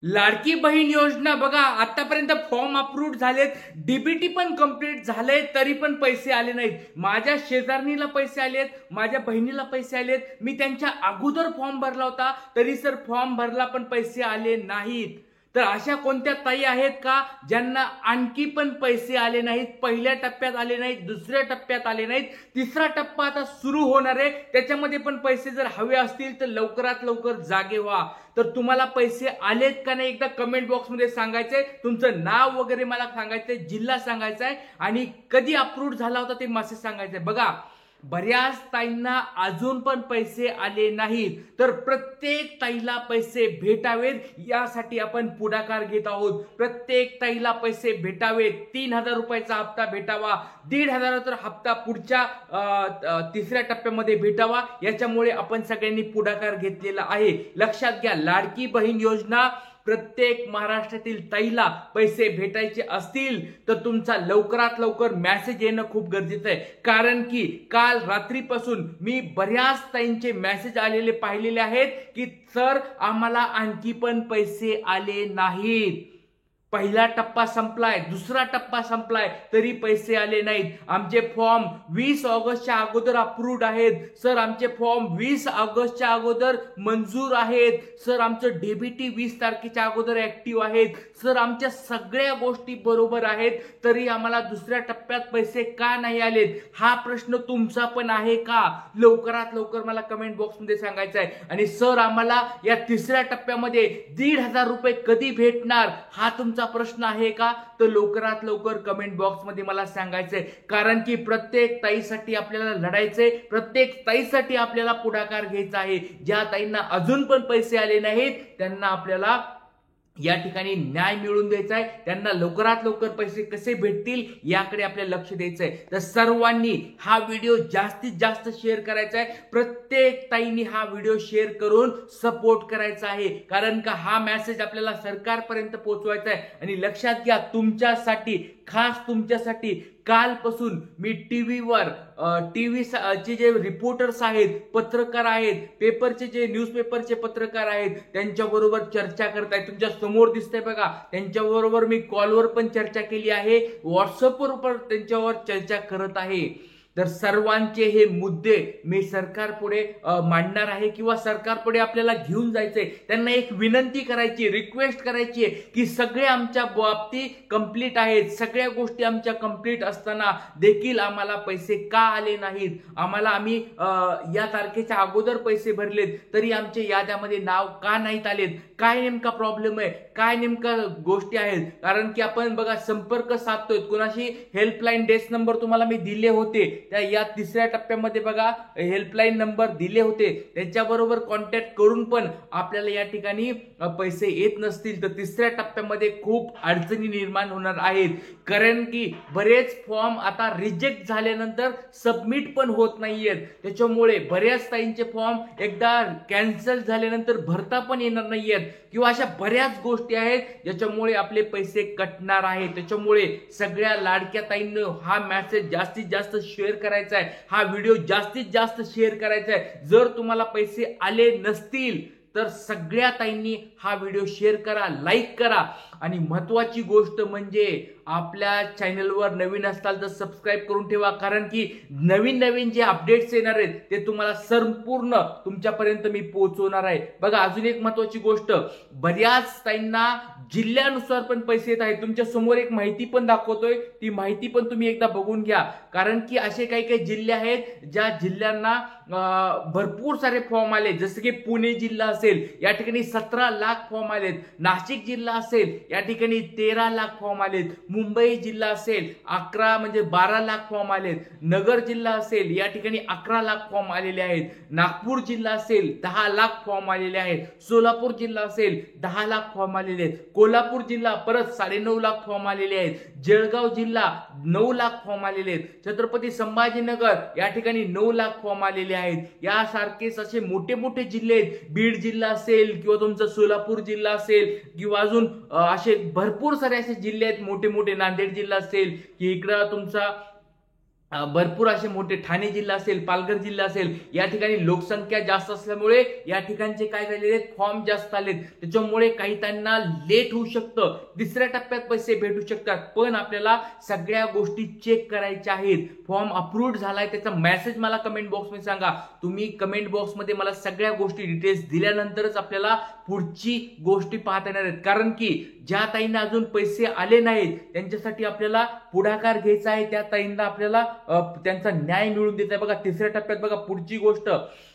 लाडकी बहीण योजना बघा, आतापर्यंत फॉर्म अप्रूव्ह झालेत, डीबीटी पण कंप्लीट झाले, तरी पण पैसे आले नाहीत. माझ्या शेजारणीला पैसे आलेत, माझ्या बहिणीला पैसे आलेत. मी त्यांच्या अगोदर फॉर्म भरला होता, तरी सर फॉर्म भरला पण पैसे आले नाहीत. तर अशा कोणत्या ताई आहेत का ज्यांना आणखी पण पैसे आले नाहीत? पहिल्या टप्प्यात आले नाहीत, दुसऱ्या टप्प्यात आले नाहीत, तिसरा टप्पा आता सुरू होणार आहे, त्याच्यामध्ये पण पैसे जर हवे असतील तर लवकरात लवकर जागे व्हा. तर तुम्हाला पैसे आलेत का नाही एकदा कमेंट बॉक्स मध्ये सांगायचंय. तुमचं नाव वगैरे मला सांगायचंय, जिल्हा सांगायचा आहे आणि कधी अप्रूव्ह झाला होता ते मेसेज सांगायचंय. बघा, बऱ्याच ताईंना अजून पण पैसे आले नाहीत, तर प्रत्येक ताईला पैसे भेटावेत यासाठी आपण पुढाकार घेत आहोत. प्रत्येक ताईला पैसे भेटावेत. 3,000 रुपयाचा हप्ता भेटावा, 1,500 हप्ता पुढच्या तिसऱ्या टप्प्यामध्ये भेटावा. याच्यामुळे आपण सगळ्यांनी पुढाकार घेतलेला आहे. लक्षात घ्या, लाडकी बहीण योजना प्रत्येक महाराष्ट्रातील ताईला पैसे भेटायचे असतील तर तुमचा लवकरात लवकर मेसेज येणं खूप गरजेचं आहे. कारण की काल रात्रीपासून मी बऱ्याच ताईंचे मेसेज आलेले पाहिलेले आहेत की सर आम्हाला आणखी पण पैसे आले नाहीत. पहिला टप्पा संपलाय, दुसरा टप्पा संपलाय, तरी पैसे आले नाहीत. आमचे फॉर्म 20 ऑगस्टच्या अगोदर अप्रूव्ड आहेत सर, आमचे फॉर्म 20 ऑगस्टच्या अगोदर मंजूर आहेत सर, आमचं डीबीटी 20 तारखेच्या अगोदर ऍक्टिव्ह आहेत सर, आमच्या सगळ्या गोष्टी बरोबर आहेत, तरी आम्हाला दुसऱ्या टप्प्यात पैसे का नाही आलेत? हा प्रश्न तुमचा पण आहे का? लवकरात लवकर मला कमेंट बॉक्स मध्ये सांगायचं आहे. आणि सर आम्हाला या तिसऱ्या टप्प्यामध्ये 1,500 रुपये कधी भेटणार हा तुमचा प्रश्न आहे का? तर लवकरात लवकर कमेंट बॉक्स मध्ये मला सांगायचंय. कारण की प्रत्येक ताईसाठी आपल्याला लढायचंय, प्रत्येक ताईसाठी आपल्याला पुढाकार घ्यायचा आहे. ज्या ताईंना अजून पण पैसे आले नाहीत त्यांना आपल्याला या ठिकाणी न्याय मिळवून द्यायचा आहे. त्यांना लवकरात लवकर पैसे कसे भेटतील याकडे आपल्याला लक्ष द्यायचं आहे. तर सर्वांनी हा व्हिडिओ जास्तीत जास्त शेअर करायचा आहे. प्रत्येक ताईंनी हा व्हिडिओ शेअर करून सपोर्ट करायचा आहे. कारण का हा मेसेज आपल्याला सरकारपर्यंत पोहोचवायचा आहे. आणि लक्षात घ्या, तुमच्यासाठी, खास तुमच्यासाठी कालपासून मी टीव्हीवर चे जे रिपोर्टर्स आहेत, पत्रकार आहेत, पेपरचे जे न्यूजपेपरचे पत्रकार आहेत त्यांच्याबरोबर चर्चा करत आहे. तुमच्या समोर दिसतंय बघा, त्यांच्याबरोबर मी कॉलवर पण चर्चा केली आहे, व्हॉट्सअपवर पण त्यांच्यावर चर्चा करत आहे. तर सर्वांचे हे मुद्दे मी सरकारपुढे मांडणार आहे किंवा सरकारपुढे आपल्याला घेऊन जायचंय. त्यांना एक विनंती करायची, रिक्वेस्ट करायची आहे की सगळे आमच्या बाबतीत कंप्लीट आहेत, सगळ्या गोष्टी आमच्या कंप्लीट असताना देखील आम्हाला पैसे का आले नाहीत? आम्ही या तारखेच्या अगोदर पैसे भरलेत तरी आमच्या याद्यामध्ये नाव का नाहीत आलेत? काय नेमका प्रॉब्लेम आहे? काय नेमका गोष्टी आहेत? कारण की आपण बघा संपर्क साधतोय कोणाशी, हेल्पलाईन डेस्क नंबर तुम्हाला मी दिले होते, या तिसऱ्या टप्प्यामध्ये बघा हेल्पलाईन नंबर दिले होते, त्याच्याबरोबर कॉन्टॅक्ट करून पण आपल्याला या ठिकाणी पैसे येत नसतील तर तिसऱ्या टप्प्यामध्ये खूप अडचणी निर्माण होणार आहेत. कारण की बरेच फॉर्म आता रिजेक्ट झाल्यानंतर सबमिट पण होत नाहीयेत. त्याच्यामुळे बऱ्याच ताईंचे फॉर्म एकदा कॅन्सल झाल्यानंतर भरता पण येणार नाहीयेत किंवा अशा बऱ्याच गोष्टी आहेत ज्याच्यामुळे आपले पैसे कटणार आहेत. त्याच्यामुळे सगळ्या लाडक्या ताईंनो हा मेसेज जास्तीत जास्त शेअर करायचा आहे, हा व्हिडिओ जास्तीत जास्त शेअर करायचा आहे. जर तुम्हाला पैसे आले नसतील तर सगळ्या ताईंनी हा व्हिडिओ शेअर करा, लाईक करा. आणि महत्वाची गोष्ट म्हणजे आपल्या चॅनलवर नवीन असाल तर सबस्क्राईब करून ठेवा. कारण की नवीन नवीन जे अपडेट्स येणार आहेत ते तुम्हाला संपूर्ण तुमच्यापर्यंत मी पोहोचवणार आहे. बघा, अजून एक महत्वाची गोष्ट, बऱ्याच ताईंना जिल्ह्यानुसार पण पैसे येत आहेत. तुमच्या समोर एक माहिती पण दाखवतोय, ती माहिती पण तुम्ही एकदा बघून घ्या. कारण की असे काही काही जिल्हे आहेत ज्या जिल्ह्यांना भरपूर सारे फॉर्म आले. जसं की पुणे जिल्हा असेल, या ठिकाणी 17 लाख फॉर्म आलेत. नाशिक जिल्हा असेल, या ठिकाणी 13 लाख फॉर्म आलेत. मुंबई जिल्हा असेल 12 लाख फॉर्म आलेत. नगर जिल्हा असेल या ठिकाणी 11 लाख फॉर्म आलेले आहेत. नागपूर जिल्हा असेल 10 लाख फॉर्म आलेले आहेत. सोलापूर जिल्हा असेल 10 लाख फॉर्म आलेले आहेत. कोल्हापूर जिल्हा परत 9.5 लाख फॉर्म आलेले आहेत. जळगाव जिल्हा 9 लाख फॉर्म आलेले आहेत. छत्रपती संभाजीनगर या ठिकाणी 9 लाख फॉर्म आलेले आहेत. यासारखेच असे मोठे मोठे जिल्हे आहेत. बीड जिल्हा असेल किंवा तुमचा सोलापूर जिल्हा असेल किंवा अजून असे भरपूर सारे असे जिल्हे आहेत मोठे मोठे. नांदेड जिल्हा असेल की इकडं तुमचा भरपूर असे मोठे ठाणे जिल्हा असेल, पालघर जिल्हा असेल, या ठिकाणी लोकसंख्या जास्त असल्यामुळे या ठिकाणचे काय झालेले आहेत, फॉर्म जास्त आलेत. त्याच्यामुळे काही त्यांना लेट होऊ शकतं, तिसऱ्या टप्प्यात पैसे भेटू शकतात. पण आपल्याला सगळ्या गोष्टी चेक करायच्या आहेत. फॉर्म अप्रूव्ड झालाय त्याचा मेसेज मला कमेंट बॉक्समध्ये सांगा. तुम्ही कमेंट बॉक्समध्ये मला सगळ्या गोष्टी डिटेल्स दिल्यानंतरच आपल्याला पुढची गोष्टी पाहता येणार आहेत. कारण की ज्या ताईंना अजून पैसे आले नाहीत त्यांच्यासाठी आपल्याला पुढाकार घ्यायचा आहे. त्या ताईंना आपल्याला त्यांचा न्याय मिळवून देत आहे. बघा तिसऱ्या टप्प्यात बघा पुढची गोष्ट,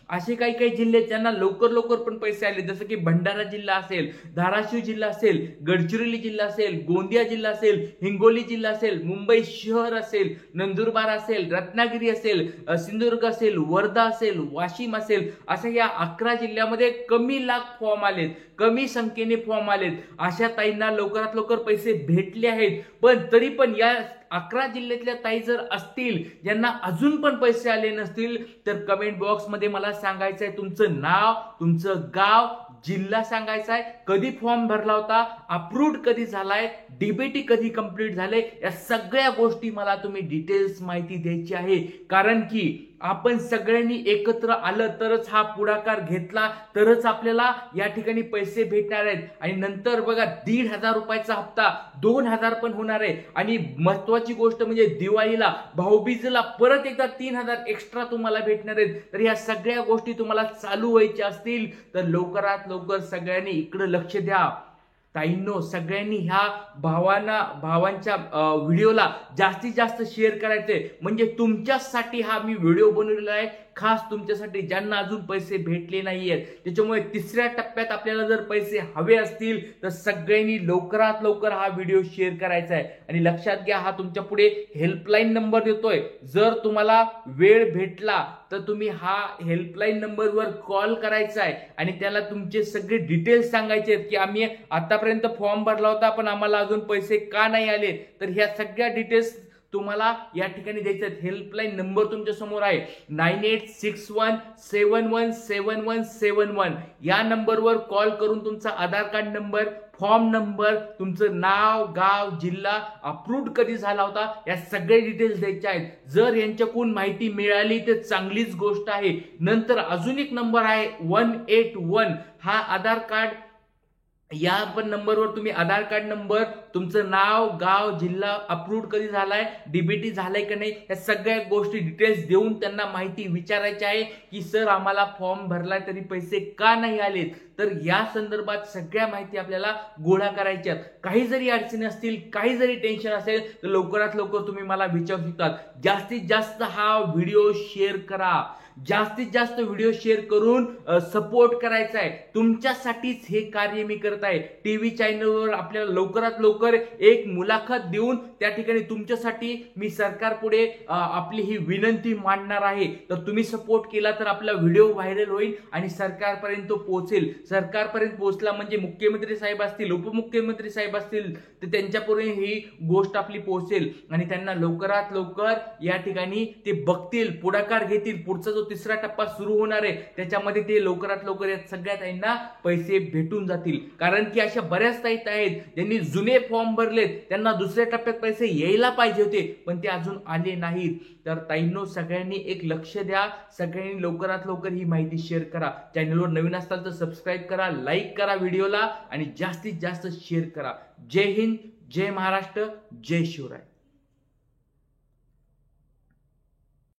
असे काही काही जिल्हे ज्यांना लवकर लवकर पण पैसे आले, जसं की भंडारा जिल्हा असेल, धाराशिव जिल्हा असेल, गडचिरोली जिल्हा असेल, गोंदिया जिल्हा असेल, हिंगोली जिल्हा असेल, मुंबई शहर असेल, नंदुरबार असेल, रत्नागिरी असेल, सिंधुदुर्ग असेल, वर्धा असेल, वाशिम असेल, अशा या 11 जिल्ह्यामध्ये कमी लाख फॉर्म आलेत, कमी संख्येने फॉर्म आलेत. अशा ताईंना लवकरात लवकर पैसे भेटले आहेत. पण तरी पण या 11 जिल्ह्यातल्या ताई जर असतील ज्यांना अजून पण पैसे आले नसतील तर कमेंट बॉक्समध्ये मला सांगायचं आहे तुमचं नाव, तुमचं गाव, जिल्हा सांगायचा आहे, कधी फॉर्म भरला होता, अप्रूव्ड कधी झालाय, डीबीटी कधी कंप्लीट झाले, या सगळ्या गोष्टी मला तुम्ही डिटेल्स माहिती द्यायची आहे. कारण की आपण सगळ्यांनी एकत्र आलं तरच, हा पुढाकार घेतला तरच आपल्याला या ठिकाणी पैसे भेटणार आहेत. आणि नंतर बघा 1,500 रुपयाचा हप्ता 2,000 पण होणार आहे. आणि महत्वाची गोष्ट म्हणजे दिवाळीला, भाऊबीजेला परत एकदा 3,000 एक्स्ट्रा तुम्हाला भेटणार आहेत. तर या सगळ्या गोष्टी तुम्हाला चालू व्हायच्या असतील तर लवकरात लवकर सगळ्यांनी इकडे लक्ष द्या. ताईंनो, सगळ्यांनी ह्या भावांच्या व्हिडिओला जास्तीत जास्त शेअर करायचे. म्हणजे तुमच्यासाठी हा मी व्हिडिओ बनवलेला आहे, खास तुमच्यासाठी ज्यांना अजून पैसे भेटले नाहीयेत. त्याच्यामुळे तिसऱ्या टप्प्यात आपल्याला जर पैसे हवे असतील तर सगळ्यांनी लवकरात लवकर हा व्हिडिओ शेअर करायचा आहे. आणि लक्षात घ्या, हा तुमच्या पुढे हेल्पलाईन नंबर देतोय. जर तुम्हाला वेळ भेटला तर तुम्ही हा हेल्पलाईन नंबरवर कॉल करायचा आहे आणि त्याला तुमचे सगळे डिटेल्स सांगायचे आहेत की आम्ही आतापर्यंत फॉर्म भरला होता पण आम्हाला अजून पैसे का नाही आले. तर ह्या सगळ्या डिटेल्स तुम्हाला या ठिकाणी द्यायचे आहेत. हेल्पलाईन नंबर तुमच्या समोर आहे 9861717171. या नंबरवर कॉल करून तुमचा आधार कार्ड नंबर, फॉर्म नंबर, तुमचं नाव, गाव, जिल्हा, अप्रूव्ड कधी झाला होता, या सगळे डिटेल्स द्यायचे आहेत. जर यांच्याकडून माहिती मिळाली तर चांगलीच गोष्ट आहे. नंतर अजून एक नंबर आहे 181, हा आधार कार्ड, या पण नंबरवर तुम्ही आधार कार्ड नंबर, तुमचं नाव, गाव, जिल्हा, अप्रूव्ड कधी झालाय, डीबीटी झालाय का नाही, या सगळ्या गोष्टी डिटेल्स देऊन त्यांना माहिती विचारायची आहे की सर आम्हाला फॉर्म भरलाय तरी पैसे का नाही आलेत. तर या संदर्भात सगळ्या माहिती आपल्याला गोळा करायच्या. काही जरी अडचणी असतील, काही जरी टेन्शन असेल तर लवकरात लवकर तुम्ही मला विचारू शकता. जास्तीत जास्त हा व्हिडिओ शेअर करा, जास्तीत जास्त व्हिडिओ शेअर करून सपोर्ट करायचा आहे. तुमच्यासाठीच हे कार्य मी करत आहे. टीव्ही चॅनलवर आपल्याला लवकरात लवकर एक मुलाखत देऊन त्या ठिकाणी तुमच्यासाठी मी सरकार पुढे आपली ही विनंती मांडणार आहे. तर तुम्ही सपोर्ट केला तर आपला व्हिडिओ व्हायरल होईल आणि सरकारपर्यंत तो पोहोचेल. सरकारपर्यंत पोहोचला म्हणजे मुख्यमंत्री साहेब असतील, उपमुख्यमंत्री साहेब असतील तर त्यांच्यापर्यंत ही गोष्ट आपली पोहोचेल आणि त्यांना लवकरात लवकर या ठिकाणी ते बघतील, पुढाकार घेतील. पुढचा जो तिसरा टप्पा सुरू होणार आहे त्याच्यामध्ये ते लवकरात लवकर या सगळ्या ताईंना पैसे भेटून जातील. कारण की अशा बऱ्याच ताई आहेत ज्यांनी जुने फॉर्म भरलेत, त्यांना दुसऱ्या टप्प्यात पैसे यायला पाहिजे होते पण ते अजून आले नाहीत. तर ताईंनो, सगळ्यांनी एक लक्ष द्या, सगळ्यांनी लवकरात लवकर ही माहिती शेअर करा. चॅनलवर नवीन असाल तर सबस्क्राईब करा, लाईक करा व्हिडिओला आणि जास्तीत जास्त शेअर करा. जय हिंद, जय महाराष्ट्र, जय शिवराय.